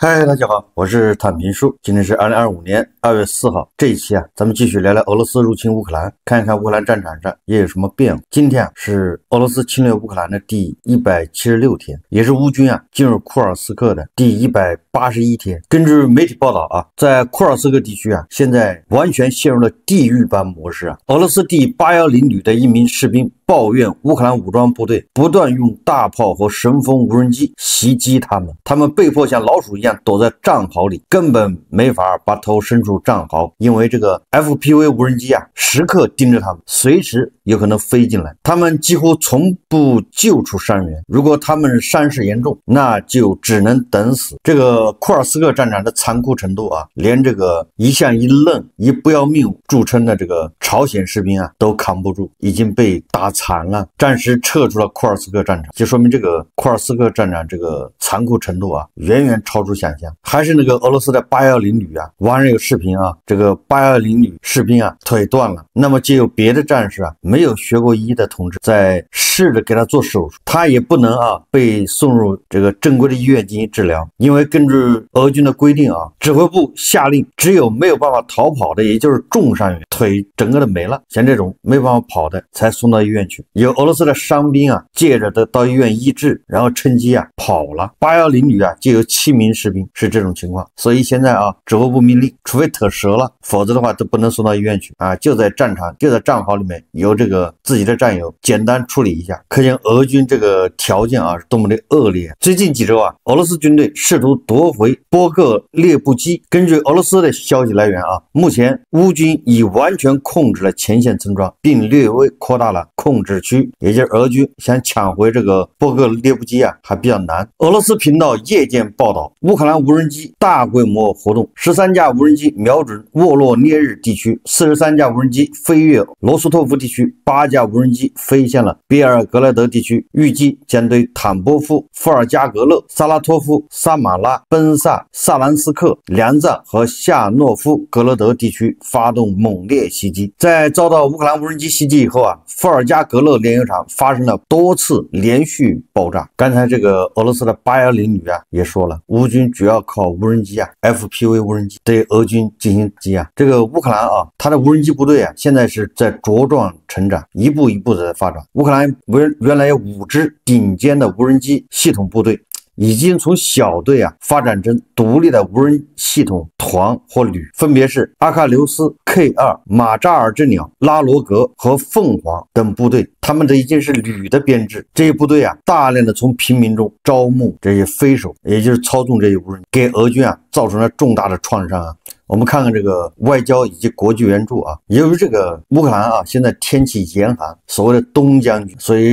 嗨，大家好，我是坦平叔。今天是2025年2月4号。这一期咱们继续聊聊俄罗斯入侵乌克兰，看一看乌克兰战场上也有什么变化。今天是俄罗斯侵略乌克兰的第176天，也是乌军进入库尔斯克的第181天。根据媒体报道在库尔斯克地区现在完全陷入了地狱般模式俄罗斯第810旅的一名士兵抱怨乌克兰武装部队不断用大炮和神风无人机袭击他们被迫像老鼠一样躲在战壕里，根本没法把头伸出战壕，因为这个 FPV 无人机时刻盯着他们，随时有可能飞进来。他们几乎从不救出伤员，如果他们伤势严重，那就只能等死。这个库尔斯克战场的残酷程度连这个一向以愣以不要命著称的这个朝鲜士兵都扛不住，已经被打残了，暂时撤出了库尔斯克战场，就说明这个库尔斯克战场这个残酷程度远远超出想象。还是那个俄罗斯的810旅网上有视频这个810旅士兵腿断了，那么就有别的战士没有学过医的同志在试着给他做手术，他也不能被送入这个正规的医院进行治疗，因为根据俄军的规定指挥部下令，只有没有办法逃跑的，也就是重伤员，腿整个的没了，像这种没办法跑的才送到医院去。有俄罗斯的伤兵借着到医院医治，然后趁机跑了。810旅就有7名士兵是这种情况，所以现在指挥部命令，除非腿折了，否则的话都不能送到医院去就在战场，就在战壕里面由这个自己的战友简单处理一下。可见俄军这个条件是多么的恶劣。最近几周俄罗斯军队试图夺回波克列布基。根据俄罗斯的消息来源目前乌军已完全控制了前线村庄，并略微扩大了控制区，也就是俄军想抢回这个波克列布基还比较难。俄罗斯频道夜间报道，乌克兰无人机大规模活动，13架无人机瞄准沃洛涅日地区，43架无人机飞越罗斯托夫地区，8架无人机飞向了别尔格莱德地区，预计将对坦波夫、伏尔加格勒、萨拉托夫、萨马拉、奔萨、萨兰斯克、梁赞和夏诺夫格勒德地区发动猛烈袭击。在遭到乌克兰无人机袭击以后伏尔加格勒炼油厂发生了多次连续爆炸。刚才这个俄罗斯的810旅也说了，乌军主要靠无人机FPV 无人机对俄军进行击这个乌克兰它的无人机部队现在是在茁壮成长，一步一步的在发展。乌克兰原来有5支顶尖的无人机系统部队，已经从小队发展成独立的无人系统团或旅，分别是阿喀琉斯、K2、马扎尔之鸟、拉罗格和凤凰等部队，他们已经是旅的编制。这些部队大量的从平民中招募这些飞手，也就是操纵这些无人，给俄军造成了重大的创伤我们看看这个外交以及国际援助由于这个乌克兰现在天气严寒，所谓的冬将军，所以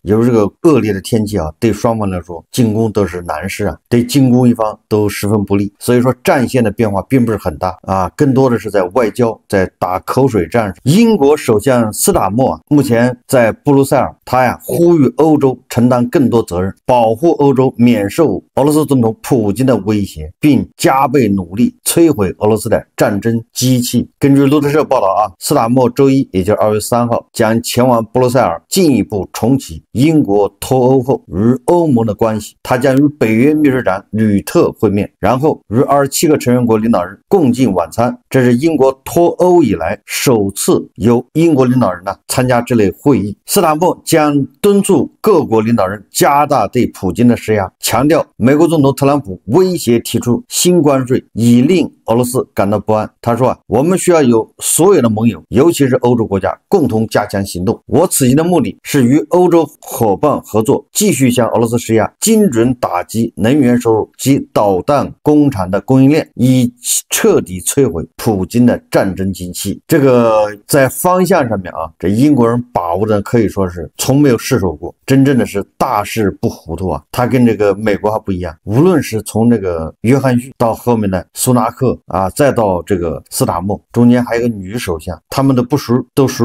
由于这个恶劣的天气对双方来说进攻都是难事对进攻一方都十分不利，所以说战线的变化并不是很大更多的是在外交，在打口水战。英国首相斯塔默目前在布鲁塞尔，他呼吁欧洲承担更多责任，保护欧洲免受俄罗斯总统普京的威胁，并加倍努力摧毁俄罗斯的战争机器。根据路透社报道斯塔默周一，也就是2月3号将前往布鲁塞尔，进一步重启英国脱欧后与欧盟的关系。他将与北约秘书长吕特会面，然后与27个成员国领导人共进晚餐。这是英国脱欧以来首次由英国领导人参加这类会议。斯塔默将敦促各国领导人加大对普京的施压，强调美国总统特朗普威胁提出新关税，以令俄罗斯感到不安。他说我们需要有所有的盟友，尤其是欧洲国家共同加强行动。我此行的目的是与欧洲伙伴合作，继续向俄罗斯施压，精准打击能源收入及导弹工厂的供应链，以彻底摧毁普京的战争机器。这个在方向上面这英国人把握的可以说是从没有失手过，真正的是大事不糊涂他跟这个美国还不一样，无论是从这个约翰逊到后面的苏纳克啊，再到这个斯塔默，中间还有一个女首相，他们都属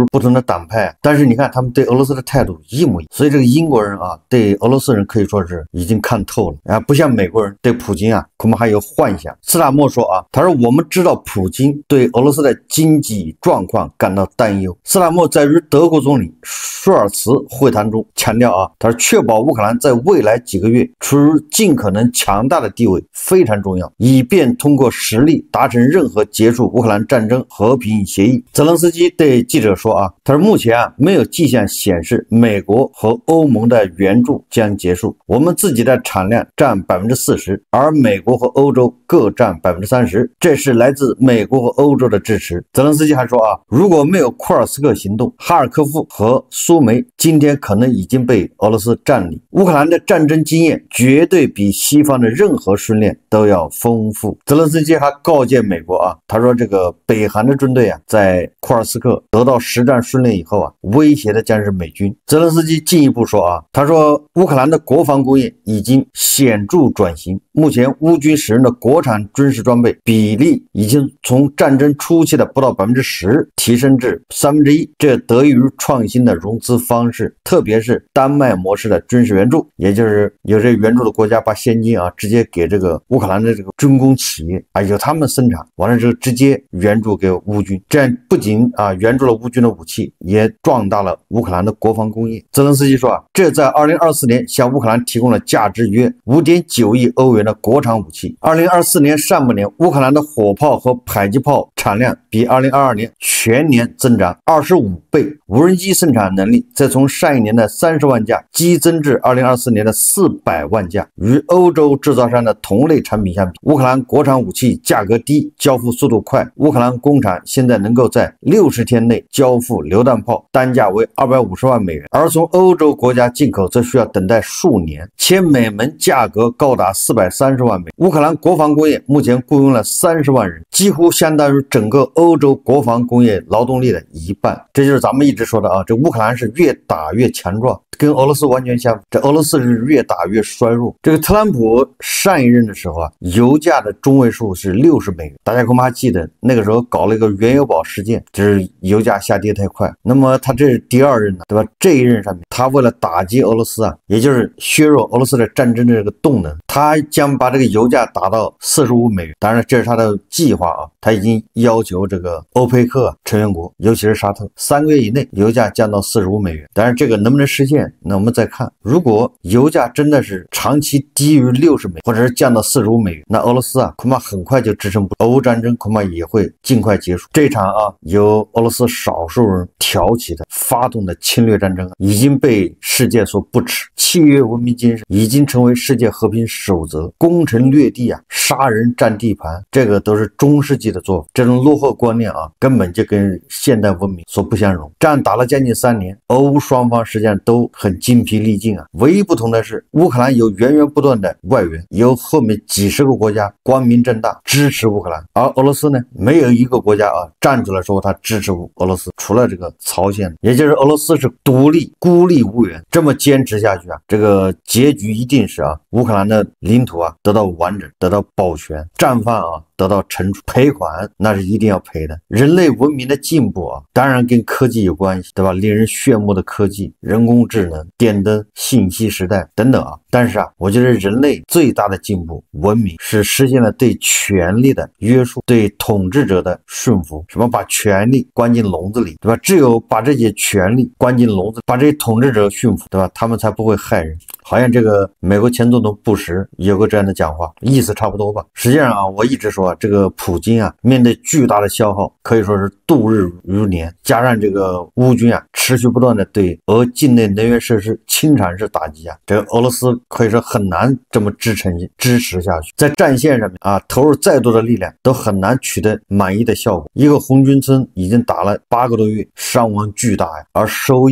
于不同的党派，但是你看他们对俄罗斯的态度一模一样。所以这个英国人啊，对俄罗斯人可以说是已经看透了啊，不像美国人对普京啊，恐怕还有幻想。斯塔默说啊，他说我们知道普京对俄罗斯的经济状况感到担忧。斯塔默在与德国总理舒尔茨会谈中强调啊，他说确保乌克兰在未来几个月处于尽可能强大的地位非常重要，以便通过实力达成任何结束乌克兰战争和平协议。泽连斯基对记者说啊，他说目前啊没有迹象显示美国和欧盟的援助将结束，我们自己的产量占 40%， 而美国和欧洲各占 30%， 这是来自美国和欧洲的支持。泽连斯基还说啊，如果没有库尔斯克行动，哈尔科夫和苏梅今天可能已经被俄罗斯占领。乌克兰的战争经验绝对比西方的任何训练都要丰富。泽连斯基还告诫美国啊，他说这个北韩的军队啊，在库尔斯克得到实战训练以后啊，威胁的将是美军。泽连斯基进一步说啊，他说乌克兰的国防工业已经显著转型，目前乌军使用的国产军事装备比例已经从战争初期的不到 10% 提升至1/3，这得益于创新的融资方式，特别是丹麦模式的军事援助，也就是有这援助的国家把现金啊直接给这个乌克兰的这个军工企业啊，由他们生产完了之后直接援助给乌军，这样不仅啊援助了乌军的武器，也壮大了乌克兰的国防工业。泽连斯基说啊，这在2024年向乌克兰提供了价值约 5.9 亿欧元的国产武器。2024年上半年，乌克兰的火炮和迫击炮产量比2022年全年增长25倍，无人机生产能力再从上一年的30万架激增至2024年的400万架。与欧洲制造商的同类产品相比，乌克兰国产武器价格低，交付速度快。乌克兰工厂现在能够在60天内交付榴弹炮，单价为250万美元，而从欧洲国家进口则需要等待数年，且每门价格高达430万美元。乌克兰国防工业目前雇佣了30万人，几乎相当于整个欧洲国防工业劳动力的一半。这就是咱们一直说的啊，这乌克兰是越打越强壮，跟俄罗斯完全相反，这俄罗斯是越打越衰弱。这个特朗普上一任的时候啊，油价的中位数是60美元，大家恐怕还记得那个时候搞了一个原油宝事件，就是油价下跌太快。那么他这是第二任了，对吧？这一任上面，他为了打击俄罗斯啊，也就是削弱俄罗斯的战争的这个动能，他将把这个油价打到45美元。当然这是他的计划啊，他已经要求这个欧佩克成员国，尤其是沙特，3个月以内油价降到45美元。当然这个能不能实现，那我们再看。如果油价真的是长期低于60美元，或者是降到45美元，那俄罗斯啊恐怕很快就支撑不住，俄乌战争恐怕也会尽快结束。这场啊由俄罗斯少数人挑起的发动的侵略战争已经被世界所不齿，契约文明精神已经成为世界和平守则，攻城略地啊，杀人占地盘，这个都是中世纪的做法。这种落后观念啊，根本就跟现代文明所不相容。战打了将近3年，俄乌双方实际上都很精疲力尽啊。唯一不同的是，乌克兰有源源不断的外援，有后面几十个国家光明正大支持乌克兰，而俄罗斯呢，没有一个国家啊站出来说他支持俄罗斯，除了这个朝鲜，也就是俄罗斯是独立孤立无援。这么坚持下去啊，这个结局一定是啊，乌克兰的领土啊得到完整，得到保全，战犯啊得到惩处，赔款那是一定要赔的。人类文明的进步啊，当然跟科技有关系，对吧？令人炫目的科技，人工智能、电灯、信息时代等等啊。但是啊，我觉得人类最大的进步，文明是实现了对权力的约束，对统治者的顺服。什么把权力关进笼子里，对吧？只有把这些权力关进笼子，把这些统治者驯服，对吧？他们才不会害人。好像这个美国前总统布什有过这样的讲话，意思差不多吧。实际上啊，我一直说啊，这个普京啊，面对巨大的消耗，可以说是度日如年，加上这个乌军啊持续不断的对俄境内能源设施倾巢式打击啊，这个俄罗斯可以说很难这么支持下去。在战线上面啊，投入再多的力量都很难取得满意的效果。一个红军村已经打了8个多月，伤亡巨大呀，而收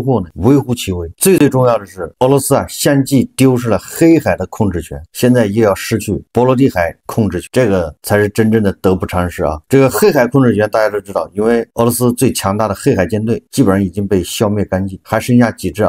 获呢微乎其微。最重要的是，俄罗斯啊相继丢失了黑海的控制权，现在又要失去波罗的海控制权，这个个才是真正的得不偿失啊！这个黑海控制权大家都知道，因为俄罗斯最强大的黑海舰队基本上已经被消灭干净，还剩下几只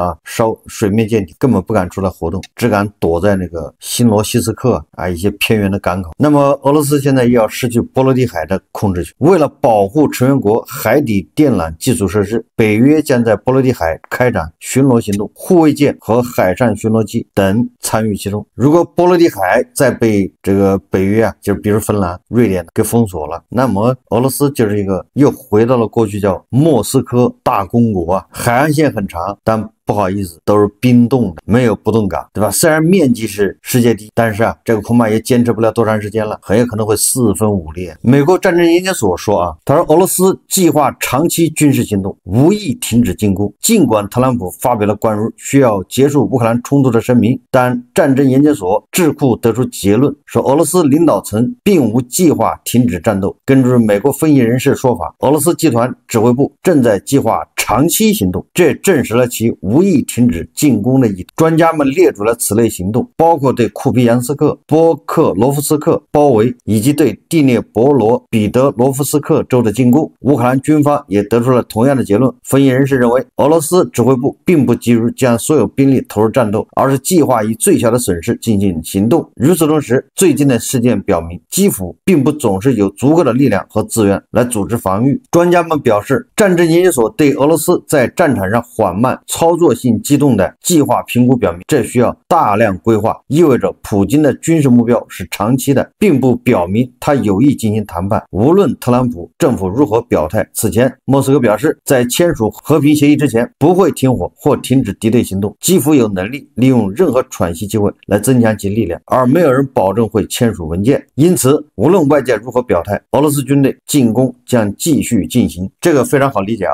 水面舰艇，根本不敢出来活动，只敢躲在那个新罗西斯克一些偏远的港口。那么俄罗斯现在又要失去波罗的海的控制权，为了保护成员国海底电缆基础设施，北约将在波罗的海开展巡逻行动，护卫舰和海上巡逻机等参与其中。如果波罗的海再被这个北约就比如芬兰、瑞典给封锁了，那么俄罗斯就是一个又回到了过去叫莫斯科大公国海岸线很长，但不好意思，都是冰冻的，没有不动港，对吧？虽然面积是世界第一，但是这个恐怕也坚持不了多长时间了，很有可能会四分五裂。美国战争研究所说他说俄罗斯计划长期军事行动，无意停止进攻。尽管特朗普发表了关于需要结束乌克兰冲突的声明，但战争研究所智库得出结论说，俄罗斯领导层并无计划停止战斗。根据美国分析人士说法，俄罗斯集团指挥部正在计划长期行动，这证实了其无意停止进攻的意图。专家们列出了此类行动，包括对库皮扬斯克、波克罗夫斯克包围，以及对第聂伯罗彼得罗夫斯克州的进攻。乌克兰军方也得出了同样的结论。分析人士认为，俄罗斯指挥部并不急于将所有兵力投入战斗，而是计划以最小的损失进行行动。与此同时，最近的事件表明，基辅并不总是有足够的力量和资源来组织防御。专家们表示，战争研究所对俄罗斯在战场上缓慢、操作性机动的计划评估表明，这需要大量规划，意味着普京的军事目标是长期的，并不表明他有意进行谈判。无论特朗普政府如何表态，此前莫斯科表示，在签署和平协议之前不会停火或停止敌对行动。基辅有能力利用任何喘息机会来增强其力量，而没有人保证会签署文件。因此，无论外界如何表态，俄罗斯军队进攻将继续进行。这个非常好理解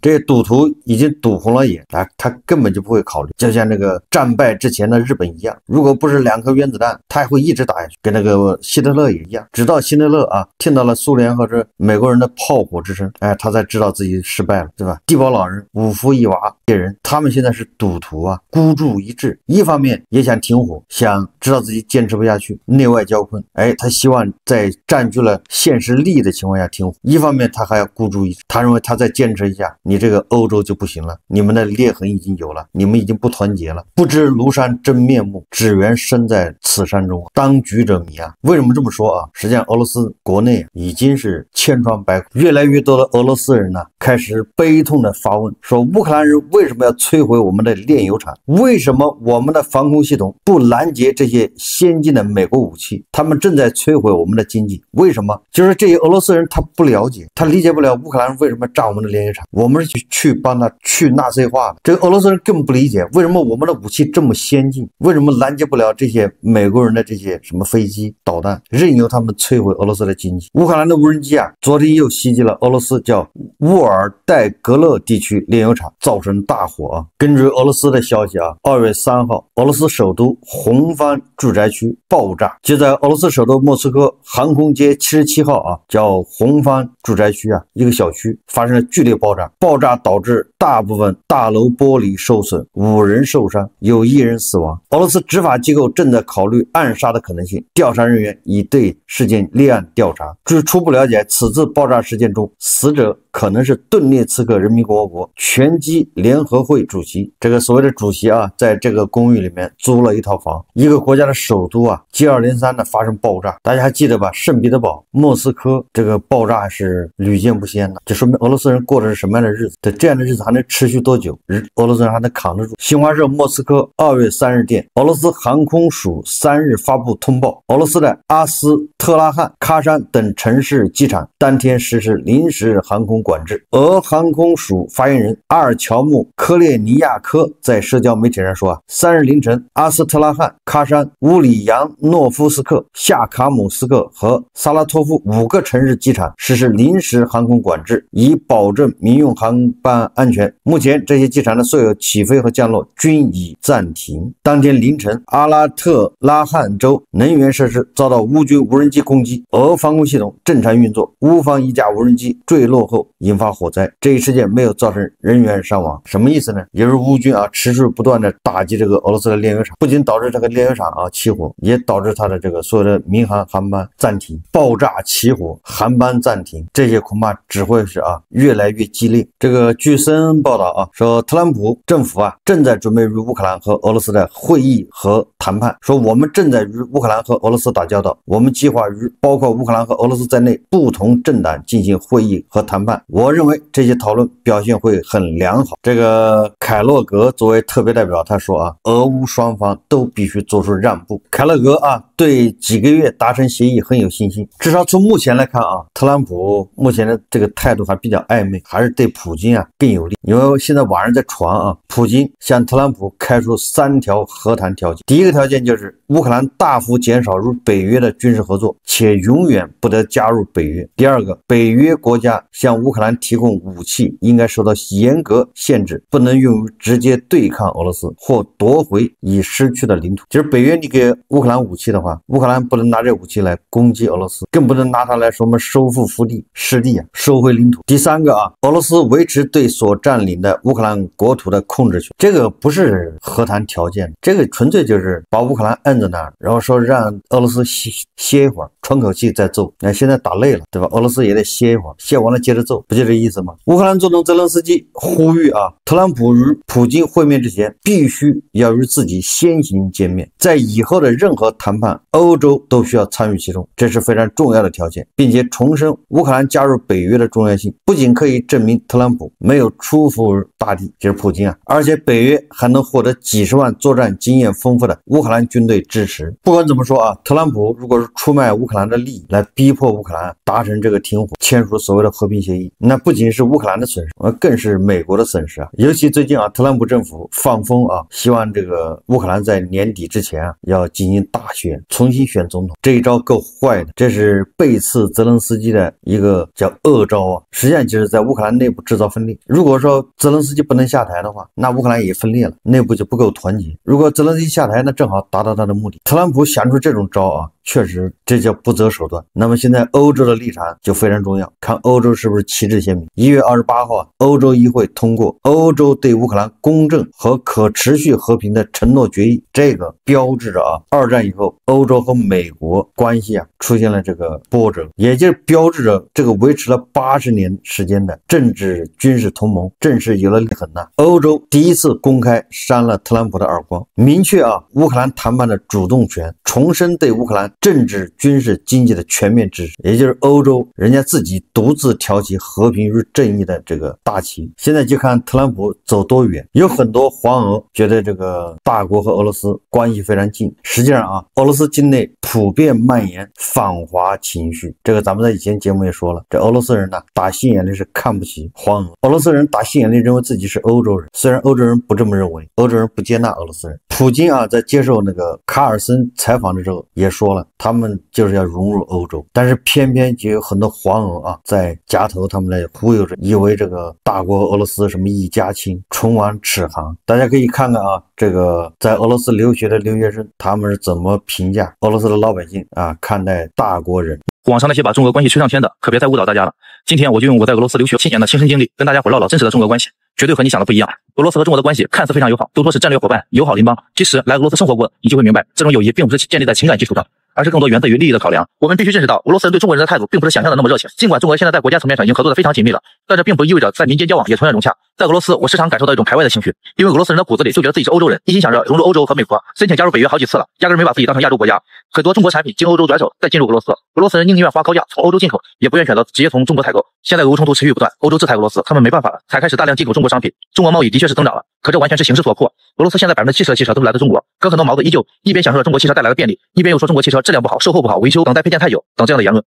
这些赌徒已经赌红了眼他根本就不会考虑，就像那个战败之前的日本一样，如果不是2颗原子弹，他还会一直打下去，跟那个希特勒也一样，直到希特勒听到了苏联或者美国人的炮火之声，他才知道自己失败了，对吧？地保老人、五夫一娃这些人，他们现在是赌徒孤注一掷，一方面也想停火，想知道自己坚持不下去，内外交困，他希望在占据了现实利益的情况下停火，一方面他还要孤注一掷，他认为他再坚持一下，你这个欧洲就不行了，你们的裂痕已经有了，你们已经不团结了，不知庐山真面目，只缘身在此山中，当局者迷为什么这么说实际上俄罗斯国内已经是千疮百孔，越来越多的俄罗斯人开始悲痛的发问，说乌克兰人为什么要摧毁我们的炼油厂？为什么我们的防空系统不拦截这些先进的美国武器？他们正在摧毁我们的经济，为什么？就是这些俄罗斯人他不了解，他理解不了乌克兰为什么炸我们的炼油厂，我们是去帮他去纳粹化的。这个俄罗斯人更不理解为什么我们的武器这么先进，为什么拦截不了这些美国人的这些什么飞机导弹，任由他们摧毁俄罗斯的经济。乌克兰的无人机昨天又袭击了俄罗斯叫沃尔代格勒地区炼油厂，造成大火根据俄罗斯的消息2月3号，俄罗斯首都红番住宅区爆炸。就在俄罗斯首都莫斯科航空街77号叫红番住宅区一个小区发生了剧烈爆炸，爆炸导致大部分大楼玻璃受损，5人受伤，有1人死亡。俄罗斯执法机构正在考虑暗杀的可能性，调查人员已对事件立案调查。据初步了解，此次爆炸事件中，死者可能是顿涅茨克人民共和国拳击联合会主席。这个所谓的主席在这个公寓里面租了一套房。一个国家的首都接二连三的发生爆炸，大家还记得吧？圣彼得堡、莫斯科这个爆炸是屡见不鲜的，这说明俄罗斯人过的是什么样的日子？这样的日子还能持续多久？俄罗斯人还能扛得住？新华社莫斯科2月3日电，俄罗斯航空署3日发布通报，俄罗斯的阿斯特拉罕、喀山等城市机场当天实施临时航空管制。俄航空署发言人阿尔乔姆科列尼亚科在社交媒体上说3日凌晨，阿斯特拉罕、喀山、乌里扬诺夫斯克、夏卡姆斯克和萨拉托夫5个城市机场实施临时航空管制，以保证民用航班安全。目前这些机场的所有起飞和降落均已暂停。当天凌晨，阿拉特拉罕州能源设施遭到乌军无人机攻击，俄防空系统正常运作，乌方一架无人机坠落后引发火灾。这一事件没有造成人员伤亡，什么意思呢？也就是乌军持续不断的打击这个俄罗斯的炼油厂，不仅导致这个炼油厂起火，也导致它的这个所有的民航航班暂停，爆炸起火，航班暂停，这些恐怕只会是越来越激烈。这个据CNN报道说特朗普政府正在准备与乌克兰和俄罗斯的会议和谈判，说我们正在与乌克兰和俄罗斯打交道，我们计划与包括乌克兰和俄罗斯在内不同政党进行会议和谈判。我认为这些讨论表现会很良好。这个凯洛格作为特别代表，他说俄乌双方都必须做出让步。凯洛格对几个月达成协议很有信心，至少从目前来看特朗普目前的这个态度还比较暧昧，还是对普京更有利。因为现在网上在传普京向特朗普开出3条和谈条件。第一个条件就是乌克兰大幅减少与北约的军事合作，且永远不得加入北约。第二个，北约国家向乌克兰提供武器应该受到严格限制，不能用于直接对抗俄罗斯或夺回已失去的领土。就是北约你给乌克兰武器的话，乌克兰不能拿这武器来攻击俄罗斯，更不能拿它来说我们收复失地收回领土。第三个俄罗斯维持对所占领的乌克兰国土的控制权，这个不是和谈条件，这个纯粹就是把乌克兰摁在那儿，然后说让俄罗斯歇一会儿，喘口气再揍。现在打累了，对吧？俄罗斯也得歇一会儿，歇完了接着揍，不就这意思吗？乌克兰总统泽连斯基呼吁特朗普与普京会面之前，必须要与自己先行见面，在以后的任何谈判，欧洲都需要参与其中，这是非常重要的条件，并且重申乌克兰加入北约的重要性，不仅可以证明特朗普没有出乎大地，就是普京而且北约还能获得几十万作战经验丰富的乌克兰军队支持。不管怎么说特朗普如果是出卖乌克兰的利益来逼迫乌克兰达成这个停火，签署所谓的和平协议，那不仅是乌克兰的损失，更是美国的损失尤其最近特朗普政府放风希望这个乌克兰在年底之前要进行大选，重新选总统，这一招够坏的，这是背刺泽连斯基的一个叫恶招实际上就是在乌克兰内部制造分裂。如果说泽连斯基不能下台的话，那乌克兰也分裂了，内部就不够团结。如果泽连斯基下台，那正好达到他的目的。特朗普想出这种招确实这叫不择手段。那么现在欧洲的立场就非常重要，看欧洲是不是旗帜鲜明。1月28号欧洲议会通过欧洲对乌克兰公正和可持续和平的承诺决议，这个标志着二战以后欧洲和美国关系出现了这个波折，也就是标志着这个维持了80年时间的政治军事同盟正式有了裂痕欧洲第一次公开扇了特朗普的耳光，明确乌克兰谈判的主动权，重申对乌克兰政治、军事、经济的全面支持，也就是欧洲人家自己独自挑起和平与正义的这个大旗。现在就看特朗普走多远。有很多黄俄觉得这个大国和俄罗斯关系非常近，实际上俄罗斯境内普遍蔓延反华情绪，这个咱们在以前节目也说了，这俄罗斯人打心眼里是看不起黄俄，俄罗斯人打心眼里认为自己是欧洲人，虽然欧洲人不这么认为，欧洲人不接纳俄罗斯人。普京在接受那个卡尔森采访的时候也说了，他们就是要融入欧洲，但是偏偏就有很多黄俄在夹头他们来忽悠着，以为这个大国俄罗斯什么一家亲，唇亡齿寒。大家可以看看这个在俄罗斯留学的留学生他们是怎么评价俄罗斯的老百姓看待大国人。网上那些把中俄关系吹上天的，可别再误导大家了。今天我就用我在俄罗斯留学7年的亲身经历，跟大家伙唠唠真实的中俄关系，绝对和你想的不一样。俄罗斯和中国的关系看似非常友好，都说是战略伙伴、友好邻邦，其实来俄罗斯生活过，你就会明白，这种友谊并不是建立在情感基础上，而是更多源自于利益的考量。我们必须认识到，俄罗斯人对中国人的态度并不是想象的那么热情。尽管中俄现在在国家层面上已经合作的非常紧密了，但这并不意味着在民间交往也同样融洽。在俄罗斯，我时常感受到一种排外的情绪，因为俄罗斯人的骨子里就觉得自己是欧洲人，一心想着融入欧洲和美国，申请加入北约好几次了，压根没把自己当成亚洲国家。很多中国产品经欧洲转手再进入俄罗斯，俄罗斯人宁愿花高价从欧洲进口，也不愿选择直接从中国采购。现在俄乌冲突持续不断，欧洲制裁俄罗斯，他们没办法了，才开始大量进口中国商品。中国贸易的确是增长了，可这完全是形势所迫。俄罗斯现在70%的汽车都是来自中国，可很多矛盾依旧，一边享受着中国汽车带来的便利，一边又说中国汽车质量不好、售后不好、维修等待配件太久等这样的言论。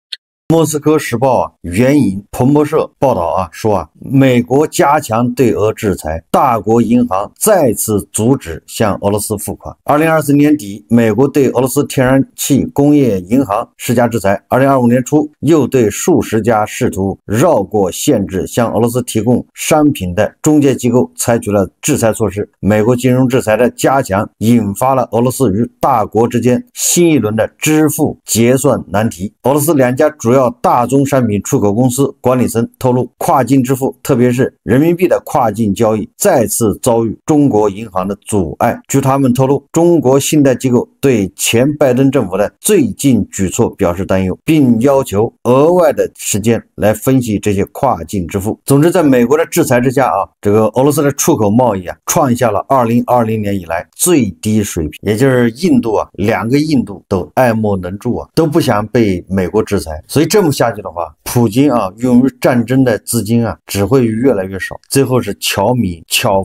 莫斯科时报援引彭博社报道说美国加强对俄制裁，大国银行再次阻止向俄罗斯付款。2024年底，美国对俄罗斯天然气工业银行施加制裁，2025年初又对数十家试图绕过限制向俄罗斯提供商品的中介机构采取了制裁措施。美国金融制裁的加强引发了俄罗斯与大国之间新一轮的支付结算难题。俄罗斯两家主主要大宗商品出口公司管理层透露，跨境支付，特别是人民币的跨境交易再次遭遇中国银行的阻碍。据他们透露，中国信贷机构对前拜登政府的最近举措表示担忧，并要求额外的时间来分析这些跨境支付。总之，在美国的制裁之下这个俄罗斯的出口贸易创下了2020年以来最低水平，也就是印度2个印度都爱莫能助都不想被美国制裁。所以这么下去的话，普京用于战争的资金只会越来越少，最后是巧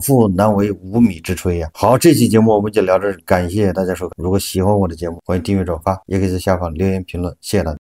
妇难为无米之炊好，这期节目我们就聊这，感谢大家收看。如果喜欢我的节目，欢迎订阅转发，也可以在下方留言评论，谢谢大家。